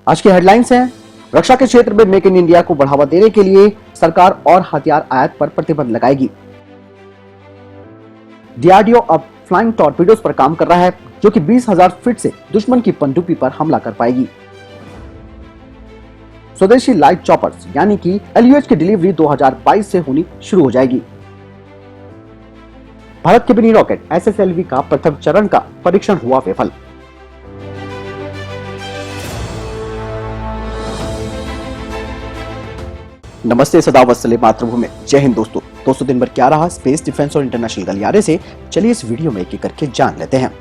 आज की हेडलाइंस हैं, रक्षा के क्षेत्र में मेक इन इंडिया को बढ़ावा देने के लिए सरकार और हथियार आयात पर प्रतिबंध लगाएगी। डीआरडीओ अब फ्लाइंग टॉर्पीडोज पर काम कर रहा है, जो कि 20,000 फीट से दुश्मन की पनडुब्बी पर हमला कर पाएगी। स्वदेशी लाइट चॉपर्स यानी कि एलयूएच की डिलीवरी 2022 से होनी शुरू हो जाएगी। भारत के मिनी रॉकेट एसएसएलवी का प्रथम चरण का परीक्षण हुआ विफल। नमस्ते, सदा वत्सले मातृभूमि। जय हिंद दोस्तों दिन भर क्या रहा स्पेस, डिफेंस और इंटरनेशनल गलियारे से, चलिए इस वीडियो में एक-एक करके जान लेते हैं।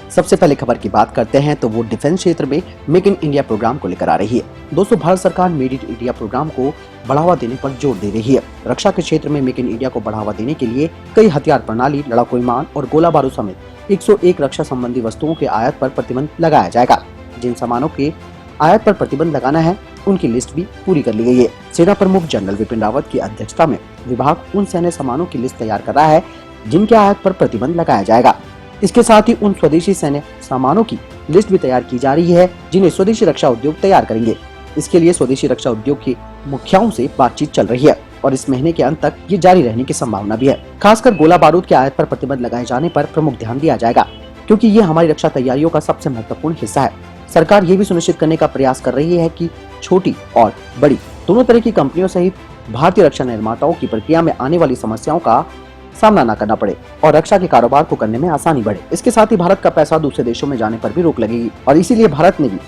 सबसे पहले खबर की बात करते हैं तो वो डिफेंस क्षेत्र में मेक इन इंडिया प्रोग्राम को लेकर आ रही है। दोस्तों, भारत सरकार मेड इन इंडिया प्रोग्राम को बढ़ावा देने पर जोर दे रही है। रक्षा के क्षेत्र में मेक इन इंडिया को बढ़ावा देने के लिए कई हथियार प्रणाली, लड़ाकू विमान और गोला बारूद समेत 101 रक्षा संबंधी वस्तुओं के आयात पर प्रतिबंध लगाया जाएगा। जिन सामानों के आयात पर प्रतिबंध लगाना है उनकी लिस्ट भी पूरी कर ली गई है। सेना प्रमुख जनरल विपिन रावत की अध्यक्षता में विभाग उन सैन्य सामानों की लिस्ट तैयार कर रहा है जिनके आयात पर प्रतिबंध लगाया जाएगा। इसके साथ ही उन स्वदेशी सैन्य सामानों की लिस्ट भी तैयार की जा रही है जिन्हें स्वदेशी रक्षा उद्योग तैयार करेंगे। इसके लिए स्वदेशी रक्षा उद्योग के मुखियाओं से बातचीत चल रही है और इस महीने के अंत तक ये जारी रहने की संभावना भी है। खासकर गोला बारूद के आयात पर प्रतिबंध लगाए जाने पर प्रमुख ध्यान दिया जाएगा, क्योंकि ये हमारी रक्षा तैयारियों का सबसे महत्वपूर्ण हिस्सा है। सरकार ये भी सुनिश्चित करने का प्रयास कर रही है कि छोटी और बड़ी दोनों तरह की कंपनियों सहित भारतीय रक्षा निर्माताओं की प्रक्रिया में आने वाली समस्याओं का सामना न करना पड़े और रक्षा के कारोबार को करने में आसानी बढ़े। इसके साथ ही भारत का पैसा दूसरे देशों में जाने पर भी रोक लगेगी और इसीलिए भारत ने भी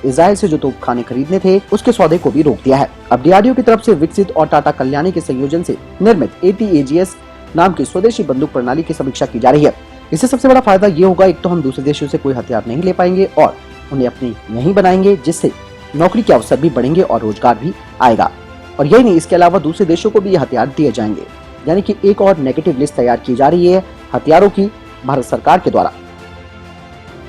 इजराइल से जो तोपखाने खरीदने थे उसके सौदे को भी रोक दिया है। अब डीआरडीओ की तरफ से विकसित और टाटा कल्याणी के संयोजन से निर्मित ATAGS नाम की स्वदेशी बंदूक प्रणाली की समीक्षा की जा रही है। इससे सबसे बड़ा फायदा ये होगा, एक तो हम दूसरे देशों से कोई हथियार नहीं ले पाएंगे और उन्हें अपनी यहीं बनाएंगे, जिससे नौकरी के अवसर भी बढ़ेंगे और रोजगार भी आएगा। और यही नहीं, इसके अलावा दूसरे देशों को भी ये हथियार दिए जाएंगे। यानी कि एक और नेगेटिव लिस्ट तैयार की जा रही है हथियारों की भारत सरकार के द्वारा।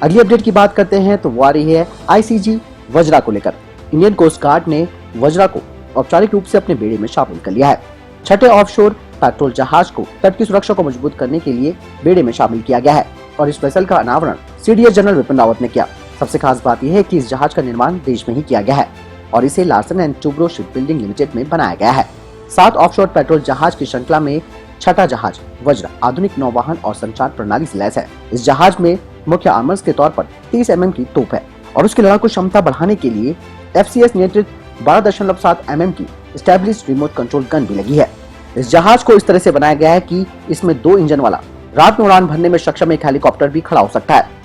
अगली अपडेट की बात करते हैं तो वो आ रही है ICG वज्रा को लेकर। इंडियन कोस्ट गार्ड ने वज्रा को औपचारिक रूप से अपने बेड़े में शामिल कर लिया है। छठे ऑफशोर पेट्रोल जहाज को तट की सुरक्षा को मजबूत करने के लिए बेड़े में शामिल किया गया है और इस वेसल का अनावरण CDS जनरल विपिन रावत ने किया। सबसे खास बात यह है कि इस जहाज का निर्माण देश में ही किया गया है और इसे Larsen and Toubro ship building limited में बनाया गया है। 7 ऑफशोर पेट्रोल जहाज की श्रृंखला में छठा जहाज वज्रा आधुनिक नौवाहन और संचार प्रणाली से लैस है। इस जहाज में मुख्य आर्मर्स के तौर पर 30 mm की तोप है और उसकी लड़ाकू क्षमता बढ़ाने के लिए FCS नियंत्रित 12.7 mm की स्टैब्लिश्ड रिमोट कंट्रोल गन भी लगी है। इस जहाज को इस तरह से बनाया गया है कि इसमें 2 इंजन वाला रात में उड़ान भरने में सक्षम एक हेलीकॉप्टर भी खड़ा हो सकता है।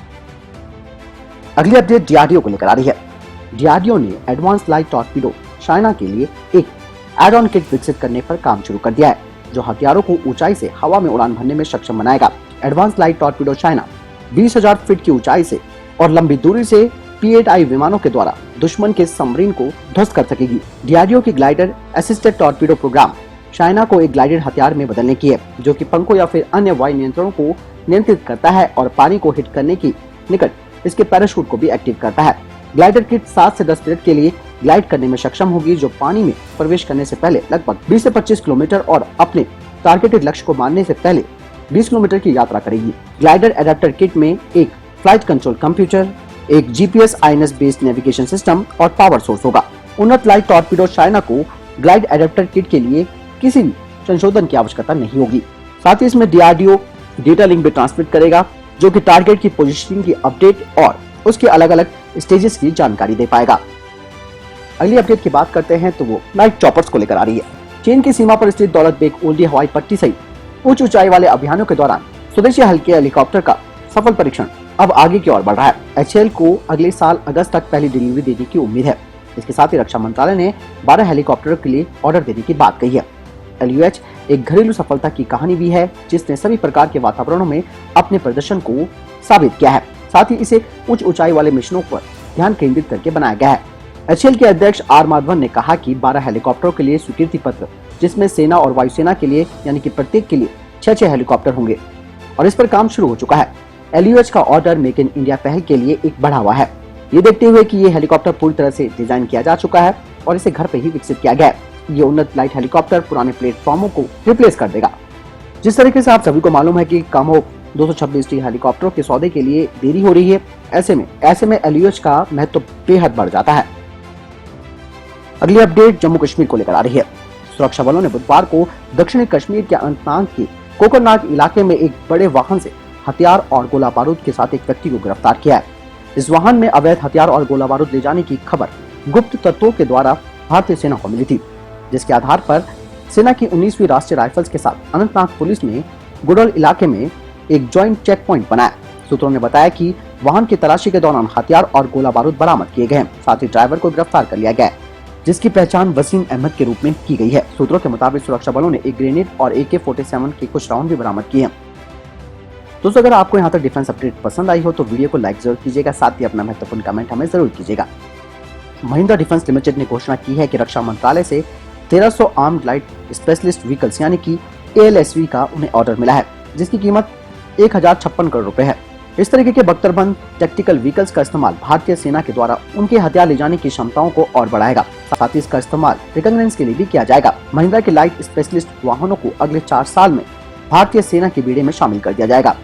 अगली अपडेट डीआरडीओ को लेकर आ रही है। डीआरडीओ ने एडवांस लाइट टॉर्पीडो चाइना के लिए एक एड ऑन किट विकसित करने पर काम शुरू कर दिया है, जो हथियारों को ऊंचाई से हवा में उड़ान भरने में सक्षम बनाएगा। Advance light torpedo China 20,000 feet की ऊंचाई से और लंबी दूरी से P-8I विमानों के द्वारा दुश्मन के सबमरीन को ध्वस्त कर सकेगी। डीआरडीओ की glider assisted torpedo program China को एक ग्लाइडेड हथियार में बदलने की है, जो कि पंखों या फिर अन्य वायु नियंत्रणों को नियंत्रित करता है और पानी को हिट करने की निकट इसके पैराशूट को भी एक्टिव करता है। ग्लाइडर किट 7 से 10 मिनट के लिए ग्लाइड करने में सक्षम होगी, जो पानी में प्रवेश करने से पहले लगभग 20 से 25 किलोमीटर और अपने टारगेटेड लक्ष्य को मारने से पहले 20 किलोमीटर की यात्रा करेगी। ग्लाइडर एडेप्टर किट में एक फ्लाइट कंट्रोल कंप्यूटर, एक GPS INS based navigation system और पावर सोर्स होगा। उन्नत लाइट टॉर्पीडो चाइना को ग्लाइड एडेप्टर किट के लिए किसी भी संशोधन की आवश्यकता नहीं होगी। साथ ही इसमें डीआरडीओ डेटा लिंक भी ट्रांसमिट करेगा, जो कि टारगेट की पोजीशनिंग की अपडेट और उसके अलग अलग स्टेजेस की जानकारी दे पाएगा। अगली अपडेट की बात करते हैं तो वो लाइट चॉपर्स को लेकर आ रही है। चीन की सीमा पर स्थित दौलत बेग ओल्डी हवाई पट्टी सहित उच्च ऊंचाई वाले अभियानों के दौरान स्वदेशी हल्के हेलीकॉप्टर का सफल परीक्षण अब आगे की ओर बढ़ रहा है। HAL को अगले साल अगस्त तक पहली डिलीवरी देने की उम्मीद है। इसके साथ ही रक्षा मंत्रालय ने 12 हेलीकॉप्टरों के लिए ऑर्डर देने की बात कही है। LUH एक घरेलू सफलता की कहानी भी है, जिसने सभी प्रकार के वातावरणों में अपने प्रदर्शन को साबित किया है। साथ ही इसे उच्च ऊंचाई वाले मिशनों पर ध्यान केंद्रित करके बनाया गया है। HAL के अध्यक्ष R माधवन ने कहा कि 12 हेलीकॉप्टरों के लिए स्वीकृति पत्र, जिसमें सेना और वायुसेना के लिए यानी कि प्रत्येक के लिए 6 हेलीकॉप्टर होंगे और इस पर काम शुरू हो चुका है। LUH का ऑर्डर मेक इन इंडिया पहल के लिए एक बढ़ावा है। ये देखते हुए कि ये हेलीकॉप्टर पूरी तरह से डिजाइन किया जा चुका है और इसे घर पे ही विकसित किया गया है। ये उन्नत लाइट हेलीकॉप्टर पुराने प्लेटफॉर्मों को रिप्लेस कर देगा। जिस तरीके से आप सभी को मालूम है कि कामोक 226T हेलीकॉप्टरों के सौदे के लिए देरी हो रही है, ऐसे में LUH का महत्व बेहद बढ़ जाता है। अगली अपडेट जम्मू कश्मीर को लेकर आ रही है। सुरक्षा बलों ने बुधवार को दक्षिणी कश्मीर के अनंतनाग के कोकरनाग इलाके में एक बड़े वाहन से हथियार और गोला बारूद के साथ एक व्यक्ति को गिरफ्तार किया है। इस वाहन में अवैध हथियार और गोला बारूद ले जाने की खबर गुप्त तत्वों के द्वारा भारतीय सेना को मिली थी, जिसके आधार पर सेना की 19वीं राष्ट्रीय राइफल्स के साथ अनंतनाग पुलिस ने गुडल इलाके में एक ज्वाइंट चेक पॉइंट बनाया। सूत्रों ने बताया कि वाहन की तलाशी के दौरान हथियार और गोला बारूद बरामद किए गए हैं। साथ ही ड्राइवर को गिरफ्तार कर लिया गया है, जिसकी पहचान वसीम अहमद के रूप में की गई है। सूत्रों के मुताबिक सुरक्षा बलों ने एक ग्रेनेड और AK-47 के कुछ राउंड भी बरामद किए हैं। दोस्तों, अगर आपको यहाँ तक डिफेंस अपडेट पसंद आई हो तो वीडियो को लाइक जरूर कीजिएगा, साथ ही अपना महत्वपूर्ण कमेंट हमें जरूर कीजिएगा। महिंद्रा डिफेंस लिमिटेड ने घोषणा की है कि रक्षा मंत्रालय से 1300 आर्म्ड लाइट स्पेशलिस्ट व्हीकल्स यानी कि ALSV का उन्हें ऑर्डर मिला है, जिसकी कीमत 1056 करोड़ रुपए है। इस तरीके के बख्तरबंद टैक्टिकल व्हीकल्स का इस्तेमाल भारतीय सेना के द्वारा उनके हथियार ले जाने की क्षमताओं को और बढ़ाएगा। साथ ही इसका इस्तेमाल रिकॉग्निजेंस के लिए भी किया जाएगा। महिंद्रा के लाइट स्पेशलिस्ट वाहनों को अगले 4 साल में भारतीय सेना के बेड़े में शामिल कर दिया जाएगा।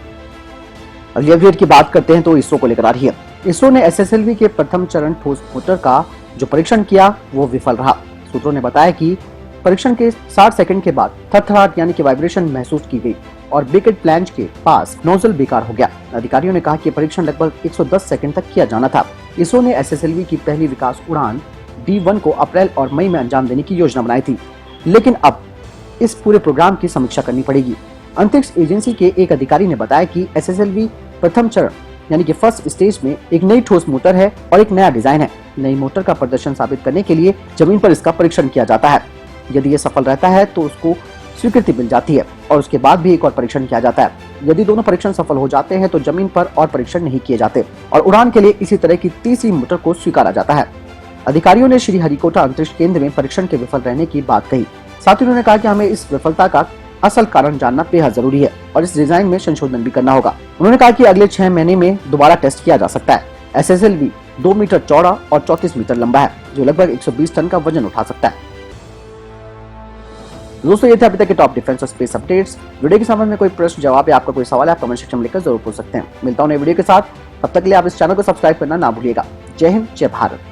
अगली अपडेट की बात करते हैं तो इसरो को लेकर आ रही है। इसरो ने SSLV के प्रथम चरण ठोस मोटर का जो परीक्षण किया वो विफल रहा। सूत्रों ने बताया कि परीक्षण के 60 सेकंड के बाद थरथराहट यानी कि वाइब्रेशन महसूस की गई और बेकेट फ्लैंज के पास नोजल बेकार हो गया। अधिकारियों ने कहा कि परीक्षण लगभग 110 सेकंड तक किया जाना था। इसरो ने SSLV की पहली विकास उड़ान D1 को अप्रैल और मई में अंजाम देने की योजना बनाई थी, लेकिन अब इस पूरे प्रोग्राम की समीक्षा करनी पड़ेगी। अंतरिक्ष एजेंसी के एक अधिकारी ने बताया कि SSLV प्रथम चरण यानी कि फर्स्ट स्टेज में एक नई ठोस मोटर है और एक नया डिजाइन है। नई मोटर का प्रदर्शन साबित करने के लिए जमीन पर इसका परीक्षण किया जाता है। यदि ये सफल रहता है तो उसको स्वीकृति मिल जाती है और उसके बाद भी एक और परीक्षण किया जाता है। यदि दोनों परीक्षण सफल हो जाते हैं तो जमीन पर और परीक्षण नहीं किए जाते और उड़ान के लिए इसी तरह की तीसरी मोटर को स्वीकारा जाता है। अधिकारियों ने श्रीहरिकोटा अंतरिक्ष केंद्र में परीक्षण के विफल रहने की बात कही। साथ ही उन्होंने कहा कि हमें इस विफलता का असल कारण जानना बेहद जरूरी है और इस डिजाइन में संशोधन भी करना होगा। उन्होंने कहा कि अगले 6 महीने में दोबारा टेस्ट किया जा सकता है। SSLV 2 मीटर चौड़ा और 34 मीटर लंबा है, जो लगभग 120 टन का वजन उठा सकता है। दोस्तों, ये थे अभी तक के टॉप डिफेंस और स्पेस अपडेट्स। वीडियो के संबंध में कोई प्रश्न जवाब या आपका कोई सवाल है आप कमेंट सेक्शन में लिखकर जरूर पूछ सकते हैं। मिलता हूं नए वीडियो के साथ, तब तक के लिए आप इस चैनल को सब्सक्राइब करना ना भूलिएगा। जय हिंद, जय भारत।